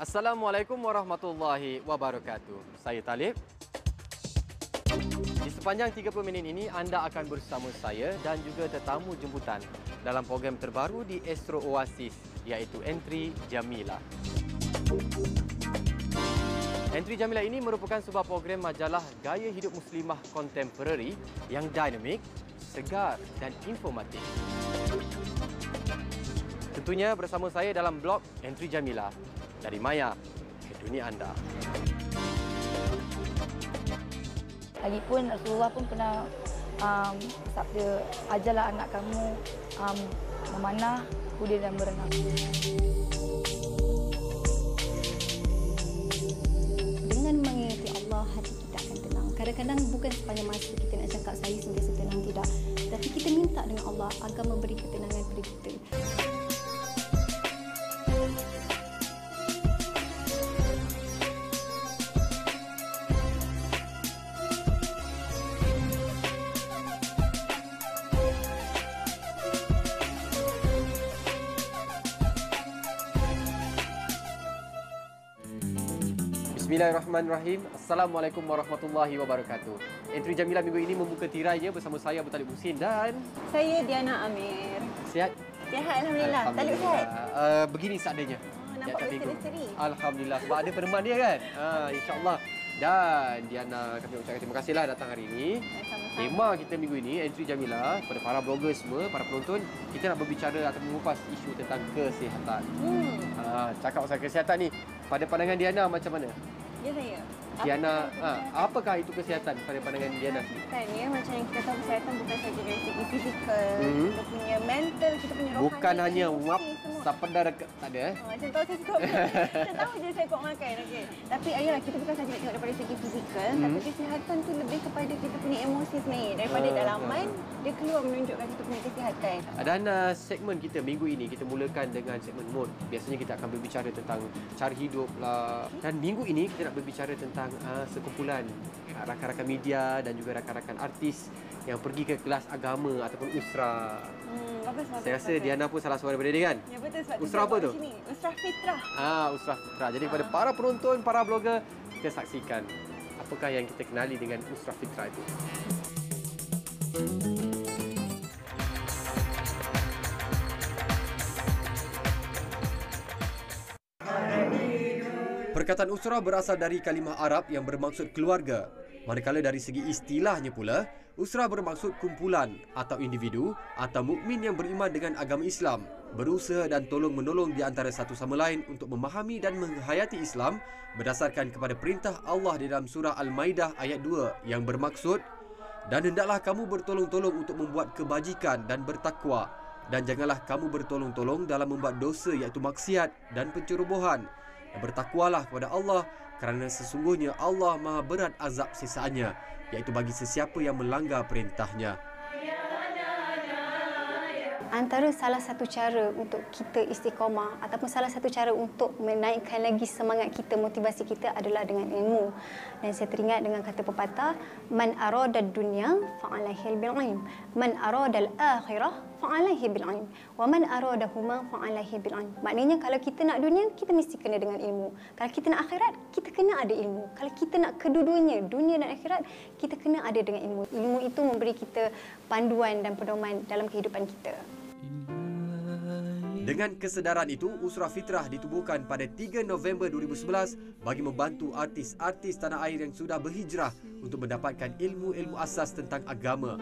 Assalamualaikum warahmatullahi wabarakatuh. Saya Talib. Di sepanjang 30 minit ini, anda akan bersama saya dan juga tetamu jemputan dalam program terbaru di Astro Oasis, iaitu Entry Jamilah. Entry Jamilah ini merupakan sebuah program majalah gaya hidup muslimah kontemporari yang dinamik, segar dan informatif. Tentunya bersama saya dalam blog Entry Jamilah, dari maya ke dunia anda. Lagipun Rasulullah pun pernah sabda, ajarlah anak kamu memanah, kuda dan berenang. Dengan mengingati Allah, hati kita akan tenang. Kadang-kadang bukan sepanjang masa kita nak cakap saya sentiasa tenang, tidak. Tapi kita minta dengan Allah agar memberi ketenangan kepada kita. Bismillahirrahmanirrahim. Assalamualaikum warahmatullahi wabarakatuh. Entry Jamilah minggu ini membuka tirainya bersama saya Abu Talib Husin dan saya Diana Amir. Sihat? Sihat, alhamdulillah. Talib sihat? Begini seadanya. Nampak berseri-seri. Alhamdulillah, sebab ada peneman dia kan. InsyaAllah. Dan Diana, kami ucapkan terima kasihlah datang hari ini. Sama-sama. Tema kita minggu ini, Entry Jamilah, kepada para blogger semua, para penonton, kita nak berbicara atau mengupas isu tentang kesihatan. Cakap pasal kesihatan ni, pada pandangan Diana macam mana? Ya saya. Diana, apakah itu kesihatan pada pandangan Diana sendiri? Kan ya, macam yang kita tahu kesihatan bukan sahaja dari segi fizikal, kita punya mental, kita punya rohani. Bukan hanya wap, semua. sapedar tak ada. Macam tahu saya kuat. Saya tahu je saya kuat makan. Okay. Tapi ayolah, kita bukan sahaja nak tengok daripada segi fizikal, tapi kesihatan tu lebih kepada kita punya emosi sebenarnya. Daripada dalaman, dia keluar menunjukkan kita punya kesihatan. Dan segmen kita minggu ini, kita mulakan dengan segmen mood. Biasanya kita akan berbicara tentang cara hidup lah. Dan minggu ini kita nak berbicara tentang sekumpulan rakan-rakan media dan juga rakan-rakan artis yang pergi ke kelas agama ataupun usra. Saya rasa Diana pun salah suara daripada dia kan? Ya betul, sebab usra apa tu? Sini. Usra fitrah. Usra fitrah. Jadi kepada para penonton, para blogger, kita saksikan apakah yang kita kenali dengan usra fitrah itu. Perkataan usra berasal dari kalimah Arab yang bermaksud keluarga. Manakala dari segi istilahnya pula, usra bermaksud kumpulan atau individu atau mukmin yang beriman dengan agama Islam, berusaha dan tolong-menolong di antara satu sama lain untuk memahami dan menghayati Islam berdasarkan kepada perintah Allah di dalam surah Al-Maidah ayat 2 yang bermaksud, dan hendaklah kamu bertolong-tolong untuk membuat kebajikan dan bertakwa, dan janganlah kamu bertolong-tolong dalam membuat dosa iaitu maksiat dan pencerobohan. Dan bertakwalah kepada Allah kerana sesungguhnya Allah Maha berat azab sisaannya, iaitu bagi sesiapa yang melanggar perintahnya. Antara salah satu cara untuk kita istiqamah ataupun salah satu cara untuk menaikkan lagi semangat kita, motivasi kita adalah dengan ilmu. Dan saya teringat dengan kata pepatah, man arada dunya fa'alaihi bil ilm, man arada al akhirah fa'alaihi bil ilm, wa man aradahuma fa'alaihi bil ilm. Maknanya kalau kita nak dunia, kita mesti kena dengan ilmu. Kalau kita nak akhirat, kita kena ada ilmu. Kalau kita nak kedua-duanya, dunia dan akhirat, kita kena ada dengan ilmu. Ilmu itu memberi kita panduan dan pedoman dalam kehidupan kita. Dengan kesedaran itu, Usra Fitrah ditubuhkan pada 3 November 2011 bagi membantu artis-artis tanah air yang sudah berhijrah untuk mendapatkan ilmu-ilmu asas tentang agama.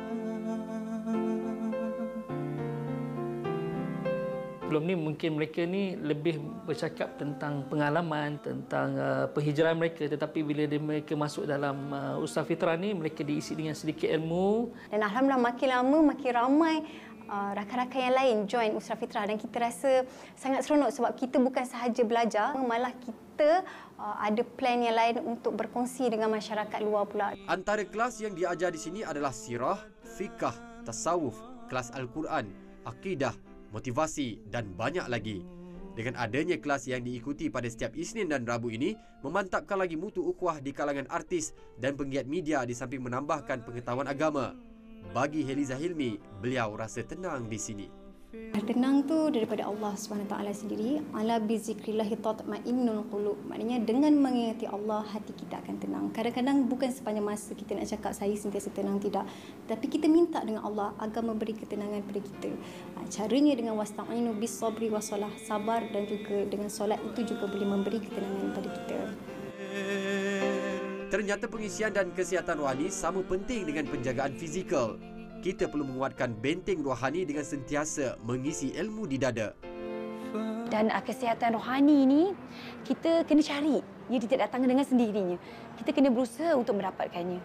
Sebelum ni mungkin mereka ni lebih bercakap tentang pengalaman, tentang perhijrahan mereka, tetapi bila mereka masuk dalam Usra Fitrah ni, mereka diisi dengan sedikit ilmu. Dan alhamdulillah makin lama makin ramai rakan-rakan yang lain join Usra Fitrah, dan kita rasa sangat seronok sebab kita bukan sahaja belajar, malah kita ada plan yang lain untuk berkongsi dengan masyarakat luar pula. Antara kelas yang diajar di sini adalah sirah, fiqh, tasawuf, kelas Al-Quran, akidah, motivasi dan banyak lagi. Dengan adanya kelas yang diikuti pada setiap Isnin dan Rabu ini, memantapkan lagi mutu ukhuwah di kalangan artis dan penggiat media di samping menambahkan pengetahuan agama. Bagi Heliza Hilmi, beliau rasa tenang di sini. Tenang tu daripada Allah SWT sendiri. Ala bizikrillah tatma'innul qulub. Maknanya dengan mengingati Allah, hati kita akan tenang. Kadang-kadang bukan sepanjang masa kita nak cakap saya sentiasa tenang, tidak. Tapi kita minta dengan Allah agar memberi ketenangan pada kita. Caranya dengan wasta'inu bis sabri wassalah. Sabar dan juga dengan solat itu juga boleh memberi ketenangan pada kita. Ternyata pengisian dan kesihatan rohani sama penting dengan penjagaan fizikal. Kita perlu menguatkan benteng rohani dengan sentiasa mengisi ilmu di dada. Dan kesihatan rohani ni kita kena cari. Ia tidak datang dengan sendirinya. Kita kena berusaha untuk mendapatkannya.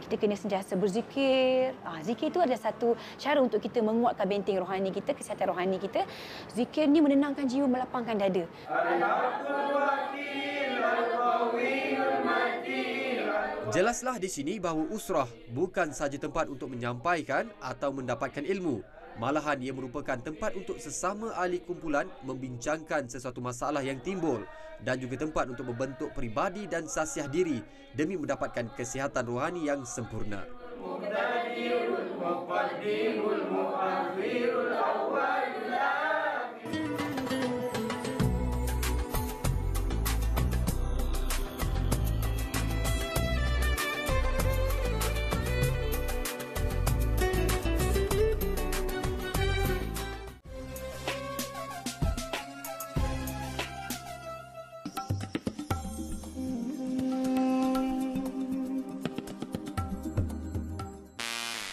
Kita kena sentiasa berzikir. Zikir itu adalah satu cara untuk kita menguatkan benteng rohani kita, kesihatan rohani kita. Zikir ni menenangkan jiwa, melapangkan dada. Jelaslah di sini bahawa usrah bukan sahaja tempat untuk menyampaikan atau mendapatkan ilmu. Malahan ia merupakan tempat untuk sesama ahli kumpulan membincangkan sesuatu masalah yang timbul dan juga tempat untuk membentuk peribadi dan sasiah diri demi mendapatkan kesihatan rohani yang sempurna.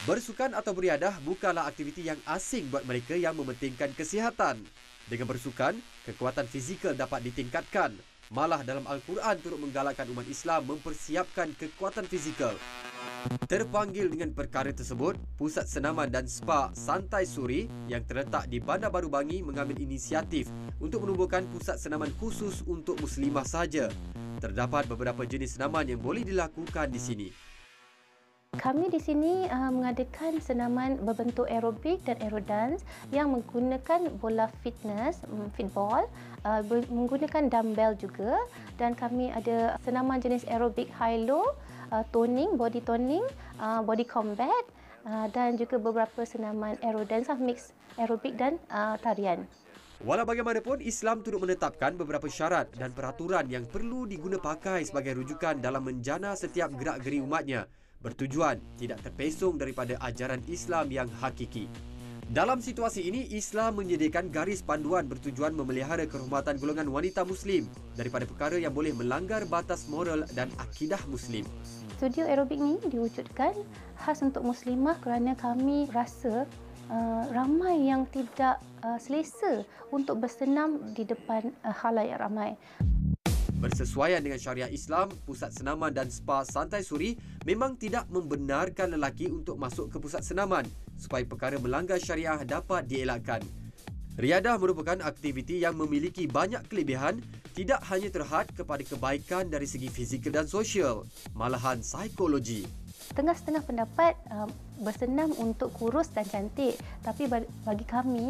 Bersukan atau beriadah bukanlah aktiviti yang asing buat mereka yang mementingkan kesihatan. Dengan bersukan, kekuatan fizikal dapat ditingkatkan. Malah dalam Al-Quran turut menggalakkan umat Islam mempersiapkan kekuatan fizikal. Terpanggil dengan perkara tersebut, Pusat Senaman dan Spa Santai Suri yang terletak di Bandar Baru Bangi mengambil inisiatif untuk menubuhkan pusat senaman khusus untuk muslimah sahaja. Terdapat beberapa jenis senaman yang boleh dilakukan di sini. Kami di sini mengadakan senaman berbentuk aerobik dan aerodance yang menggunakan bola fitness, fitball, menggunakan dumbbell juga, dan kami ada senaman jenis aerobik high-low, toning, body combat, dan juga beberapa senaman aerodance, mix aerobik dan tarian. Walau bagaimanapun, Islam turut menetapkan beberapa syarat dan peraturan yang perlu diguna pakai sebagai rujukan dalam menjana setiap gerak-geri umatnya, bertujuan tidak terpesong daripada ajaran Islam yang hakiki. Dalam situasi ini, Islam menyediakan garis panduan bertujuan memelihara kehormatan golongan wanita Muslim daripada perkara yang boleh melanggar batas moral dan akidah Muslim. Studio aerobik ni diwujudkan khas untuk muslimah kerana kami rasa ramai yang tidak selesa untuk bersenam di depan khalayak ramai. Bersesuaian dengan syariat Islam, Pusat Senaman dan Spa Santai Suri memang tidak membenarkan lelaki untuk masuk ke pusat senaman supaya perkara melanggar syariah dapat dielakkan. Riadah merupakan aktiviti yang memiliki banyak kelebihan, tidak hanya terhad kepada kebaikan dari segi fizikal dan sosial, malahan psikologi. Setengah-setengah pendapat bersenam untuk kurus dan cantik, tapi bagi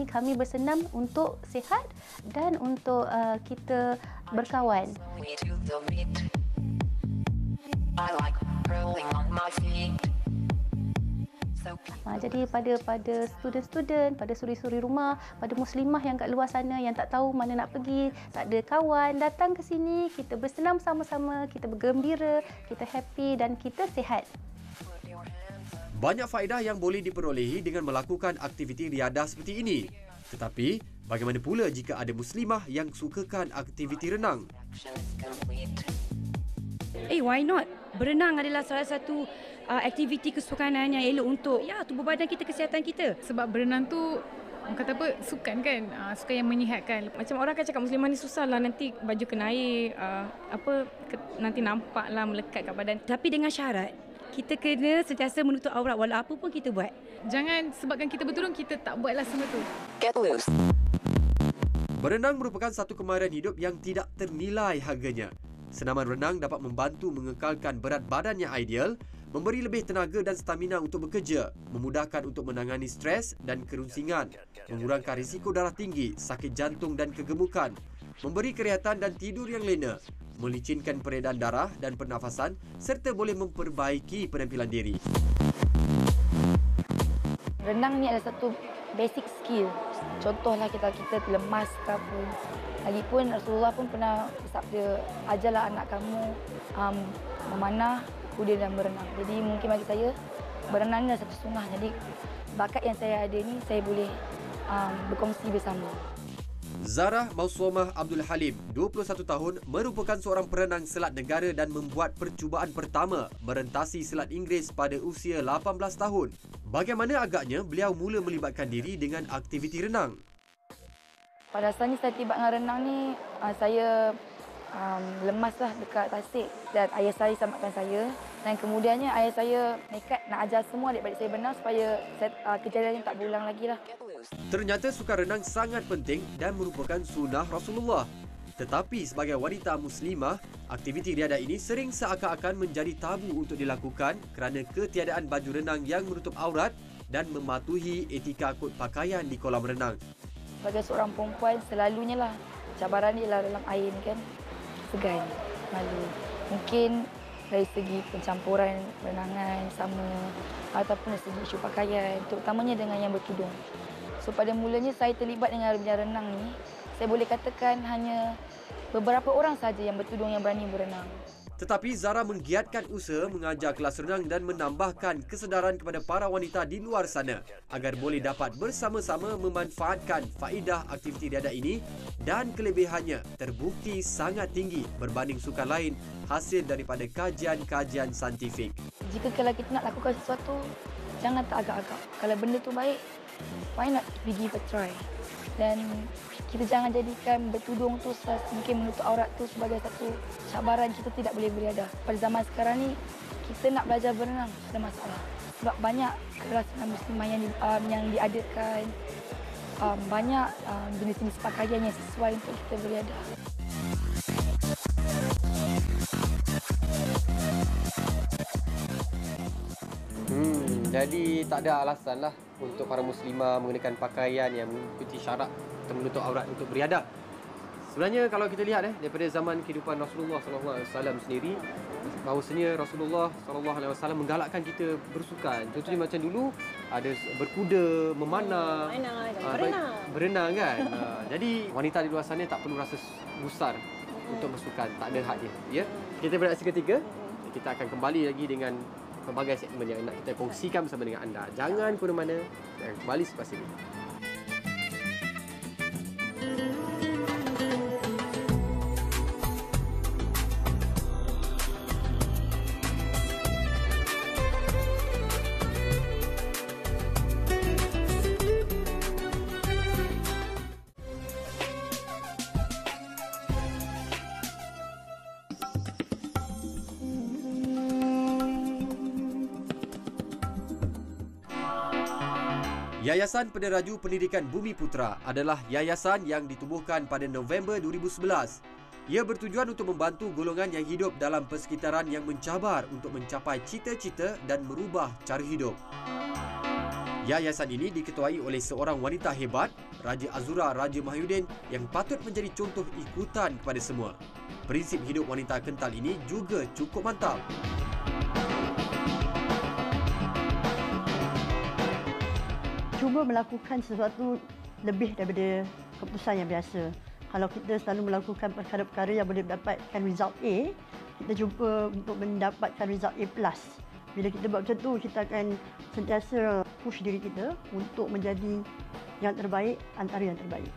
kami bersenam untuk sihat dan untuk kita berkawan. Jadi pada student-student, pada suri-suri rumah, pada muslimah yang kat luar sana yang tak tahu mana nak pergi, tak ada kawan, datang ke sini, kita bersenam sama-sama, kita bergembira, kita happy dan kita sihat. Banyak faedah yang boleh diperolehi dengan melakukan aktiviti riadah seperti ini. Tetapi, bagaimana pula jika ada muslimah yang sukakan aktiviti renang? Why not? Berenang adalah salah satu aktiviti kesukanan yang elok untuk tubuh badan kita, kesihatan kita. Sebab berenang tu kata apa, sukan kan, sukan yang menyihatkan. Macam orang akan cakap muslimah ni susah lah, nanti baju kena air, nanti nampak lah melekat kat badan. Tapi dengan syarat, kita kena sentiasa menutup aurat walau apa pun kita buat. Jangan sebabkan kita bertudung, kita tak buatlah semua tu. Get loose. Berenang merupakan satu kemahiran hidup yang tidak ternilai harganya. Senaman renang dapat membantu mengekalkan berat badan yang ideal, memberi lebih tenaga dan stamina untuk bekerja, memudahkan untuk menangani stres dan kerunsingan, mengurangkan risiko darah tinggi, sakit jantung dan kegemukan, memberi kerehatan dan tidur yang lena, melicinkan peredaran darah dan pernafasan serta boleh memperbaiki penampilan diri. Renang ni adalah satu basic skill. Contohlah kita lemas ke apa. Lagipun Rasulullah pun pernah bersabda, ajarlah anak kamu memanah, kuda dan berenang. Jadi mungkin bagi saya, berenang adalah satu sunnah. Jadi bakat yang saya ada ni, saya boleh berkongsi bersama. Zarah Mausomah Abdul Halim, 21 tahun, merupakan seorang perenang selat negara dan membuat percubaan pertama merentasi selat Inggeris pada usia 18 tahun. Bagaimana agaknya beliau mula melibatkan diri dengan aktiviti renang? Pada asalnya saya tiba dengan renang ni, saya lemaslah dekat tasik dan ayah saya selamatkan saya. Dan kemudiannya ayah saya nekat nak ajar semua adik-adik saya berenang supaya kejadian ini tak berulang lagi lah. Ternyata sukan renang sangat penting dan merupakan sunnah Rasulullah. Tetapi sebagai wanita muslimah, aktiviti riadah ini sering seakan-akan menjadi tabu untuk dilakukan kerana ketiadaan baju renang yang menutup aurat dan mematuhi etika kod pakaian di kolam renang. Sebagai seorang perempuan, selalunya lah cabaran dia lah dalam air ni kan. Segan, malu. Mungkin dari segi pencampuran renangan sama ataupun dari segi isu pakaian, terutamanya dengan yang bertudung. So pada mulanya saya terlibat dengan bidang renang ni, saya boleh katakan hanya beberapa orang saja yang bertudung yang berani berenang. Tetapi Zara menggiatkan usaha mengajar kelas renang dan menambahkan kesedaran kepada para wanita di luar sana agar boleh dapat bersama-sama memanfaatkan faedah aktiviti riadah ini dan kelebihannya terbukti sangat tinggi berbanding sukan lain hasil daripada kajian-kajian saintifik. Jika kalau kita nak lakukan sesuatu, jangan tak agak-agak. Kalau benda tu baik, why not we give a try? Dan kita jangan jadikan bertudung tu mungkin menutup aurat tu sebagai satu cabaran kita tidak boleh beriadah. Pada zaman sekarang ni, kita nak belajar berenang ada masalah. Sebab banyak kelas muslimah yang diadakan, banyak jenis-jenis pakaian yang sesuai untuk kita beriadah. Jadi tak ada alasan lah untuk para muslimah menggunakan pakaian yang mengikuti syarat atau menutup aurat untuk beriadah. Sebenarnya kalau kita lihat daripada zaman kehidupan Rasulullah SAW sendiri, bahawasanya Rasulullah SAW menggalakkan kita bersukan. Contohnya macam dulu ada berkuda, memanah, berenang kan. Jadi wanita di luar sana tak perlu rasa gusar untuk bersukan, tak ada hak dia. Ya? Kita bereaksi ketiga, kita akan kembali lagi dengan pelbagai segmen yang nak kita kongsikan bersama dengan anda. Jangan ke mana-mana, dan kembali selepas ini. Yayasan Peneraju Pendidikan Bumi Putra adalah yayasan yang ditubuhkan pada November 2011. Ia bertujuan untuk membantu golongan yang hidup dalam persekitaran yang mencabar untuk mencapai cita-cita dan merubah cara hidup. Yayasan ini diketuai oleh seorang wanita hebat, Raja Azura Raja Mahyudin, yang patut menjadi contoh ikutan kepada semua. Prinsip hidup wanita kental ini juga cukup mantap. Cuba melakukan sesuatu lebih daripada keputusan yang biasa. Kalau kita selalu melakukan perkara-perkara yang boleh mendapatkan result A, kita cuba untuk mendapatkan result A+. Bila kita buat macam tu, kita akan sentiasa push diri kita untuk menjadi yang terbaik antara yang terbaik.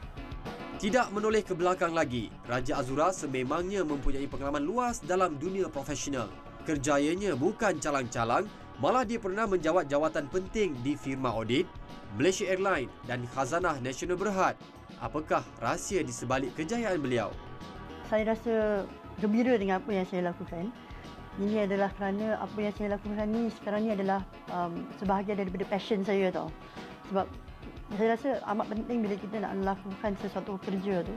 Tidak menoleh ke belakang lagi, Raja Azura sememangnya mempunyai pengalaman luas dalam dunia profesional. Kerjayanya bukan calang-calang, malah dia pernah menjawat jawatan penting di firma audit, Malaysia Airlines dan Khazanah Nasional Berhad. Apakah rahsia di sebalik kejayaan beliau? Saya rasa gembira dengan apa yang saya lakukan. Ini adalah kerana apa yang saya lakukan ni sekarang ni adalah sebahagian daripada passion saya tau. Sebab saya rasa amat penting bila kita nak melakukan sesuatu kerja tu,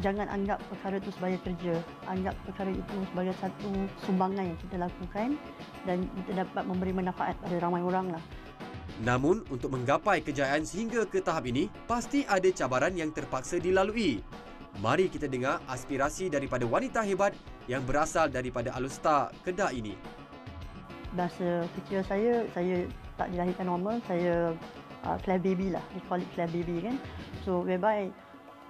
jangan anggap perkara itu sebagai kerja. Anggap perkara itu sebagai satu sumbangan yang kita lakukan dan kita dapat memberi manfaat pada ramai orang lah. Namun, untuk menggapai kejayaan sehingga ke tahap ini, pasti ada cabaran yang terpaksa dilalui. Mari kita dengar aspirasi daripada wanita hebat yang berasal daripada Alustar, Kedah ini. Masa kecil saya tak dilahirkan normal. Saya clear baby lah, we call it clear baby kan. So whereby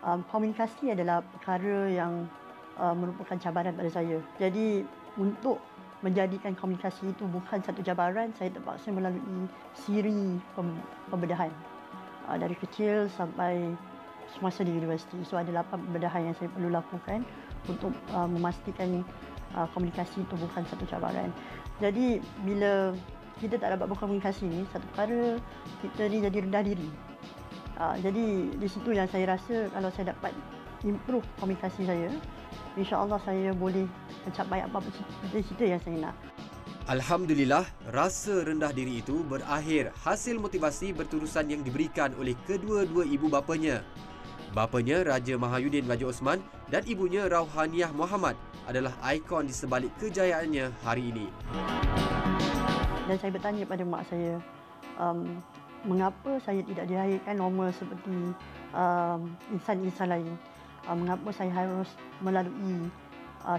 komunikasi adalah perkara yang merupakan cabaran pada saya. Jadi untuk menjadikan komunikasi itu bukan satu cabaran, saya terpaksa melalui siri pembedahan. Dari kecil sampai semasa di universiti. So ada 8 pembedahan yang saya perlu lakukan untuk memastikan komunikasi itu bukan satu cabaran. Jadi bila kita tak dapat berkomunikasi ni, satu perkara kita ni jadi rendah diri. Jadi di situ yang saya rasa kalau saya dapat improve komunikasi saya, insya-Allah saya boleh mencapai apa-apa cita-cita yang saya nak. Alhamdulillah, rasa rendah diri itu berakhir hasil motivasi berterusan yang diberikan oleh kedua-dua ibu bapanya. Bapanya Raja Mahayudin Raja Osman dan ibunya Rauhaniyah Muhammad adalah ikon di sebalik kejayaannya hari ini. Dan saya bertanya pada mak saya, mengapa saya tidak dilahirkan normal seperti insan-insan lain? Mengapa saya harus melalui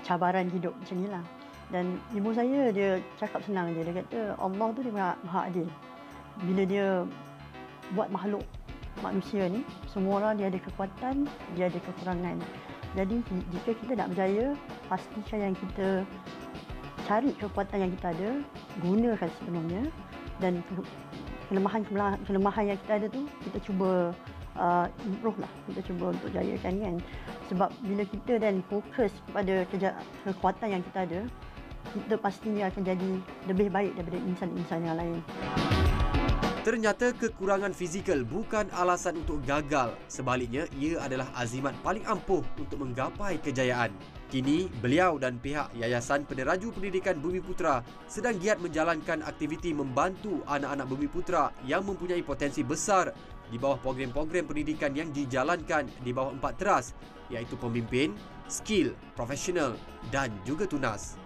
cabaran hidup macam inilah? Dan ibu saya dia cakap senang je, dia kata Allah tu dia maha adil. Bila dia buat makhluk manusia ni, semua orang dia ada kekuatan, dia ada kekurangan. Jadi jika kita nak berjaya, pastikan yang kita cari kekuatan yang kita ada, gunakan sepenuhnya, dan kelemahan yang kita ada tu kita cuba improve lah, kita cuba untuk jayakan kan. Sebab bila kita dan fokus kepada kekuatan yang kita ada, kita pastinya akan jadi lebih baik daripada insan-insan yang lain. Ternyata kekurangan fizikal bukan alasan untuk gagal. Sebaliknya, ia adalah azimat paling ampuh untuk menggapai kejayaan. Kini, beliau dan pihak Yayasan Peneraju Pendidikan Bumiputra sedang giat menjalankan aktiviti membantu anak-anak Bumiputra yang mempunyai potensi besar di bawah program-program pendidikan yang dijalankan di bawah 4 teras, iaitu pemimpin, skill, profesional dan juga tunas.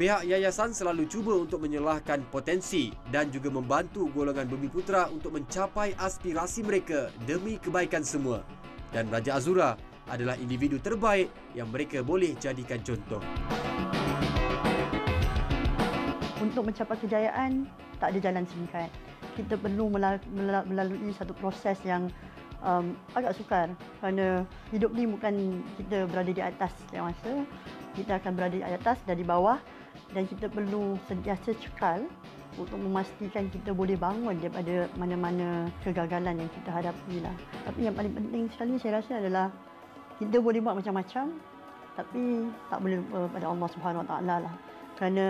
Pihak yayasan selalu cuba untuk menyelahkan potensi dan juga membantu golongan Bumiputra untuk mencapai aspirasi mereka demi kebaikan semua. Dan Raja Azura adalah individu terbaik yang mereka boleh jadikan contoh. Untuk mencapai kejayaan, tak ada jalan singkat. Kita perlu melalui satu proses yang agak sukar, kerana hidup ni bukan kita berada di atas setiap masa. Kita akan berada di atas dan di bawah, dan kita perlu sentiasa cekal untuk memastikan kita boleh bangun daripada mana-mana kegagalan yang kita hadapi lah. Tapi yang paling penting sekali saya rasa adalah kita boleh buat macam-macam, tapi tak boleh lupa pada Allah Subhanahu Wa Taala lah. Kerana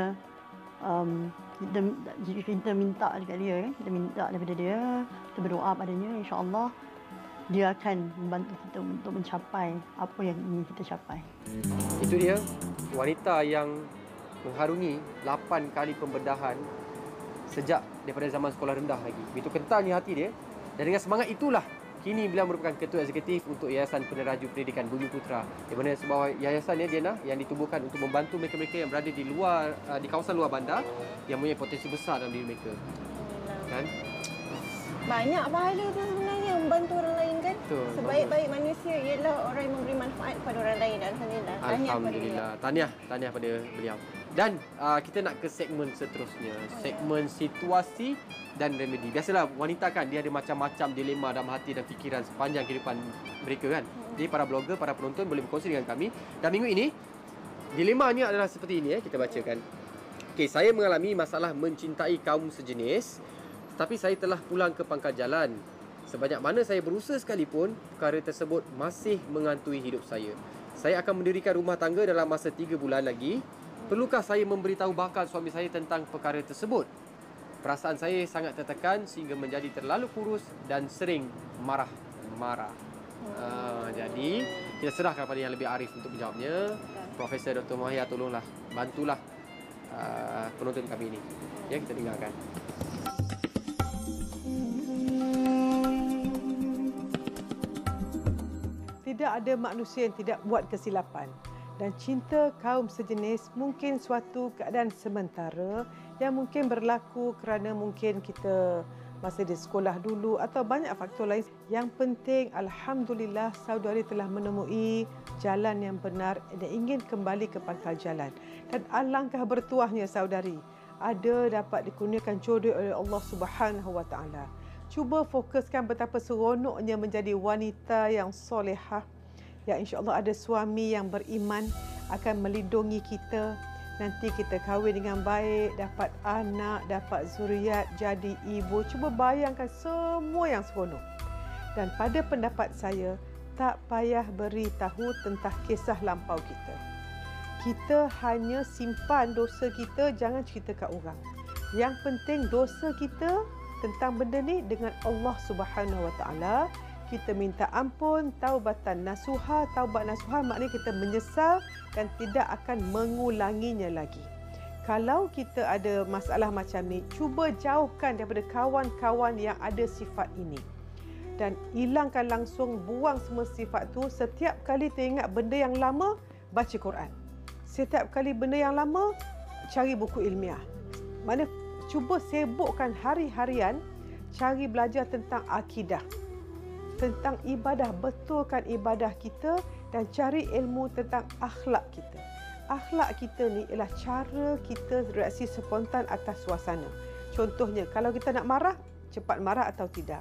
jika kita minta dekat dia, kita minta daripada dia, kita berdoa padanya, insya-Allah dia akan membantu kita untuk mencapai apa yang ingin kita capai. Itu dia, wanita yang mengharungi 8 kali pembedahan sejak daripada zaman sekolah rendah lagi. Begitu kentalnya hati dia, dan dengan semangat itulah kini beliau merupakan ketua eksekutif untuk Yayasan Peneraju Pendidikan Bumiputra, di mana sebuah yayasan yang ditubuhkan untuk membantu mereka-mereka yang berada di luar, di kawasan luar bandar yang mempunyai potensi besar dalam diri mereka. Kan? Banyak pahala tu sebenarnya membantu orang lain kan. Betul, sebaik-baik manusia ialah orang yang memberi manfaat kepada orang lain. Alhamdulillah. Alhamdulillah. Tahniah pada beliau. Dan kita nak ke segmen seterusnya, segmen situasi dan remedi. Biasalah wanita kan, dia ada macam-macam dilema dalam hati dan fikiran sepanjang kehidupan mereka kan. Jadi para blogger, para penonton boleh berkongsi dengan kami. Dan minggu ini dilemanya adalah seperti ini, kita bacakan. Okey, saya mengalami masalah mencintai kaum sejenis, tapi saya telah pulang ke pangkal jalan. Sebanyak mana saya berusaha sekalipun, perkara tersebut masih menghantui hidup saya. Saya akan mendirikan rumah tangga dalam masa 3 bulan lagi. Perlukah saya memberitahu bakal suami saya tentang perkara tersebut? Perasaan saya sangat tertekan sehingga menjadi terlalu kurus dan sering marah-marah. Jadi, kita serahkan kepada yang lebih arif untuk menjawabnya. Profesor Dr. Mahia, tolonglah, bantulah penonton kami ini. Ya, kita dengarkan. Tidak ada manusia yang tidak buat kesilapan. Dan cinta kaum sejenis mungkin suatu keadaan sementara yang mungkin berlaku kerana mungkin kita masa di sekolah dulu atau banyak faktor lain. Yang penting, alhamdulillah, saudari telah menemui jalan yang benar dan ingin kembali ke pangkal jalan. Dan alangkah bertuahnya saudari ada dapat dikurniakan jodoh oleh Allah Subhanahu Wa Taala. Cuba fokuskan betapa seronoknya menjadi wanita yang solehah, yang insya-Allah ada suami yang beriman akan melindungi kita. Nanti kita kahwin dengan baik, dapat anak, dapat zuriat, jadi ibu. Cuba bayangkan semua yang seronok. Dan pada pendapat saya, tak payah beritahu tentang kisah lampau kita. Kita hanya simpan dosa kita, jangan cerita kat orang. Yang penting dosa kita tentang benda ni dengan Allah Subhanahu Wa Taala. Kita minta ampun, taubatan nasuha. Taubat nasuha maknanya kita menyesal dan tidak akan mengulanginya lagi. Kalau kita ada masalah macam ni, cuba jauhkan daripada kawan-kawan yang ada sifat ini. Dan hilangkan langsung, buang semua sifat tu. Setiap kali teringat benda yang lama, baca Quran. Setiap kali benda yang lama, cari buku ilmiah. Mana cuba sibukkan hari-harian cari belajar tentang akidah, tentang ibadah, betulkan ibadah kita dan cari ilmu tentang akhlak kita. Akhlak kita ni ialah cara kita reaksi spontan atas suasana. Contohnya, kalau kita nak marah, cepat marah atau tidak.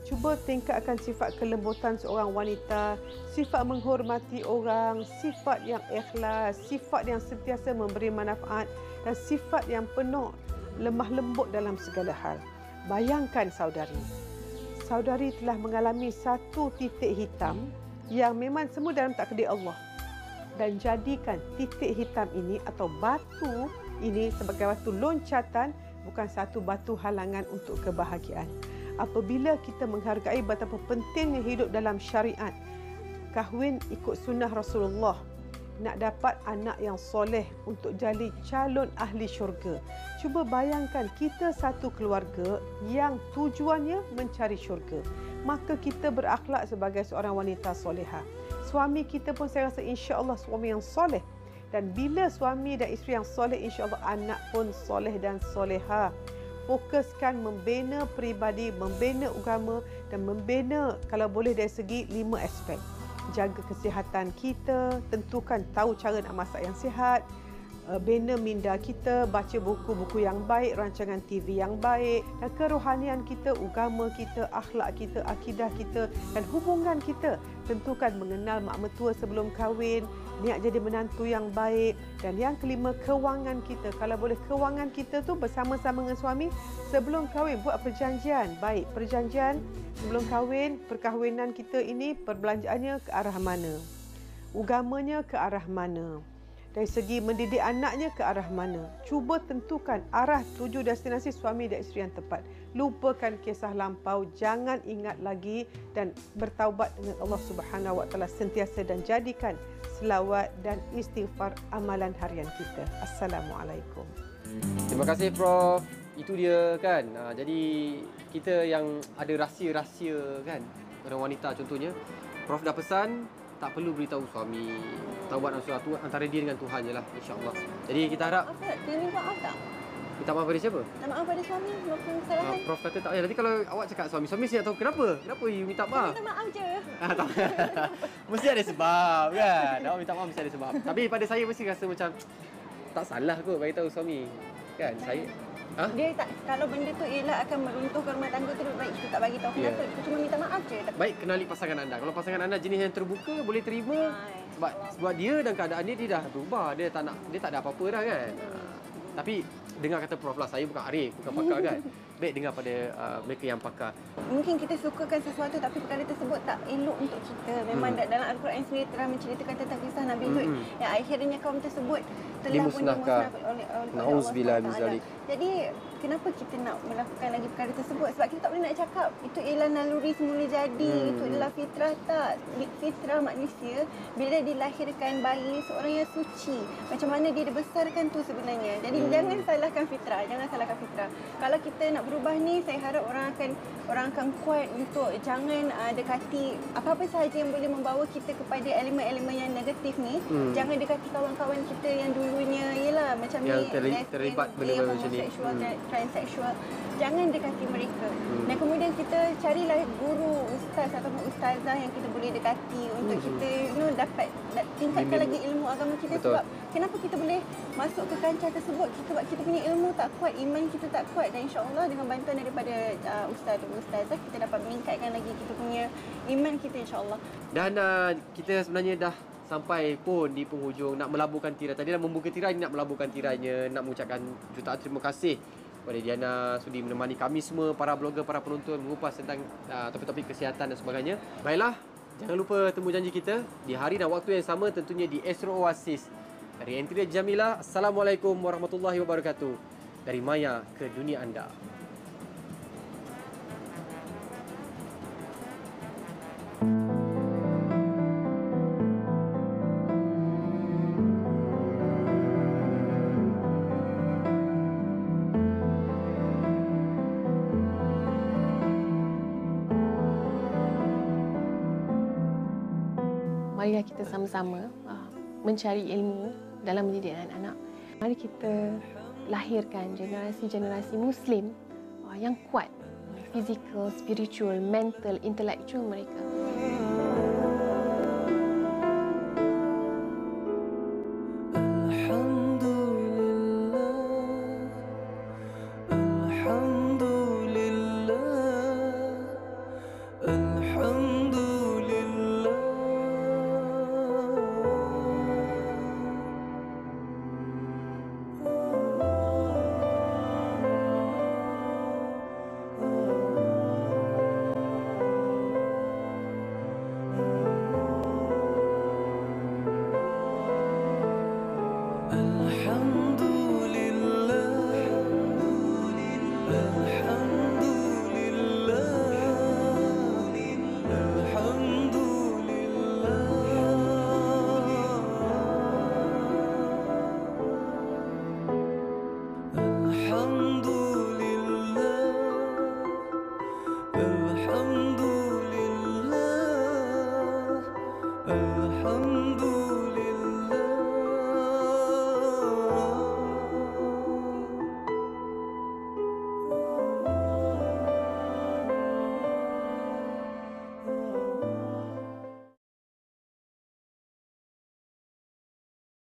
Cuba tingkatkan sifat kelembutan seorang wanita, sifat menghormati orang, sifat yang ikhlas, sifat yang sentiasa memberi manfaat dan sifat yang penuh lemah lembut dalam segala hal. Bayangkan saudari telah mengalami satu titik hitam yang memang semua dalam takdir Allah. Dan jadikan titik hitam ini atau batu ini sebagai batu loncatan, bukan satu batu halangan untuk kebahagiaan. Apabila kita menghargai betapa pentingnya hidup dalam syariat, kahwin ikut sunnah Rasulullah, nak dapat anak yang soleh untuk jadi calon ahli syurga. Cuba bayangkan kita satu keluarga yang tujuannya mencari syurga. Maka kita berakhlak sebagai seorang wanita solehah. Suami kita pun saya rasa insya-Allah suami yang soleh. Dan bila suami dan isteri yang soleh, insya-Allah anak pun soleh dan solehah. Fokuskan membina peribadi, membina agama dan membina kalau boleh dari segi 5 aspek. Jaga kesihatan kita, tentukan tahu cara nak masak yang sihat, bina minda kita, baca buku-buku yang baik, rancangan TV yang baik, dan kerohanian kita, agama kita, akhlak kita, akidah kita dan hubungan kita. Tentukan mengenal mak mertua sebelum kahwin, niat jadi menantu yang baik. Dan yang kelima, kewangan kita. Kalau boleh kewangan kita tu bersama-sama dengan suami sebelum kahwin, buat perjanjian. Baik, perjanjian sebelum kahwin, perkahwinan kita ini perbelanjaannya ke arah mana? Agamanya ke arah mana? Dari segi mendidik anaknya ke arah mana? Cuba tentukan arah tuju destinasi suami dan isteri yang tepat. Lupakan kisah lampau, jangan ingat lagi dan bertaubat dengan Allah Subhanahu Wa Taala sentiasa dan jadikan selawat dan istighfar amalan harian kita. Assalamualaikum. Terima kasih Prof. Itu dia kan. Jadi kita yang ada rahsia-rahsia kan, orang wanita contohnya, Prof dah pesan tak perlu beritahu suami. Taubat nasuha tu antara dia dengan Tuhan je lah, insya-Allah. Jadi kita harap dia minta maaf tak? Minta maaf pada siapa? Minta maaf pada suami, melakukan kesalahan. Prof kata tak payah. Nanti kalau awak cakap suami mesti nak tahu kenapa. Kenapa you minta maaf? Minta maaf je. Tak. Mesti ada sebab kan. Awak minta maaf mesti ada sebab. Tapi pada saya mesti rasa macam tak salah kot bagi tahu suami. Kan saya Dia tak, kalau benda tu ialah akan meruntuhkan rumah tangga tu, lebih baik kita tak bagi tahu kenapa. Kita cuma minta maaf je. Baik, kenali pasangan anda. Kalau pasangan anda jenis yang terbuka, boleh terima. Sebab dia dan keadaan dia dah berubah. Dia tak ada apa-apa dah kan. Tapi dengar kata Prof lah, saya bukan arif, bukan pakar kan. Baik dengar pada mereka yang pakar. Mungkin kita sukakan sesuatu tapi perkara tersebut tak elok untuk kita. Memang dalam Al-Quran sendiri telah menceritakan tentang kisah Nabi Hud yang akhirnya kaum tersebut telah dimusnahkan oleh Nauzubillah min zalik. Jadi kenapa kita nak melakukan lagi perkara tersebut? Sebab kita tak boleh nak cakap itu ialah naluri semula jadi, itu adalah fitrah. Tak, fitrah manusia bila dilahirkan bayi seorang yang suci, macam mana dia dibesarkan tu sebenarnya. Jadi jangan salahkan fitrah, jangan salahkan fitrah. Kalau kita nak berubah ni, saya harap orang akan kuat untuk jangan dekati apa-apa sahaja yang boleh membawa kita kepada elemen-elemen yang negatif ni. Jangan dekati kawan-kawan kita yang dulunya ialah macam yang ni terlibat benda-benda macam ni, transseksual. Jangan dekati mereka. Dan kemudian kita carilah guru, ustaz ataupun ustazah yang kita boleh dekati untuk kita dapat tingkatkan lagi ilmu agama kita. Betul. Sebab kenapa kita boleh masuk ke kancah tersebut? Sebab kita punya ilmu tak kuat, iman kita tak kuat, dan insya-Allah dengan bantuan daripada ustazah kita dapat meningkatkan lagi kita punya iman kita, insya-Allah. Dan kita sebenarnya dah sampai pun di penghujung, nak melaburkan tirai. Tadi dah membuka tirai, nak melaburkan tirainya, nak mengucapkan jutaan terima kasih kepada Diana sudi menemani kami semua, para blogger, para penonton, mengupas tentang topik-topik kesihatan dan sebagainya. Baiklah, jangan lupa temu janji kita di hari dan waktu yang sama, tentunya di Astro Oasis. Dari Entria Jamila, Assalamualaikum warahmatullahi wabarakatuh. Dari maya ke dunia anda. Marilah kita sama-sama mencari ilmu dalam mendidik anak-anak. Mari kita lahirkan generasi-generasi Muslim yang kuat, fizikal, spiritual, mental, intelektual mereka. الحمد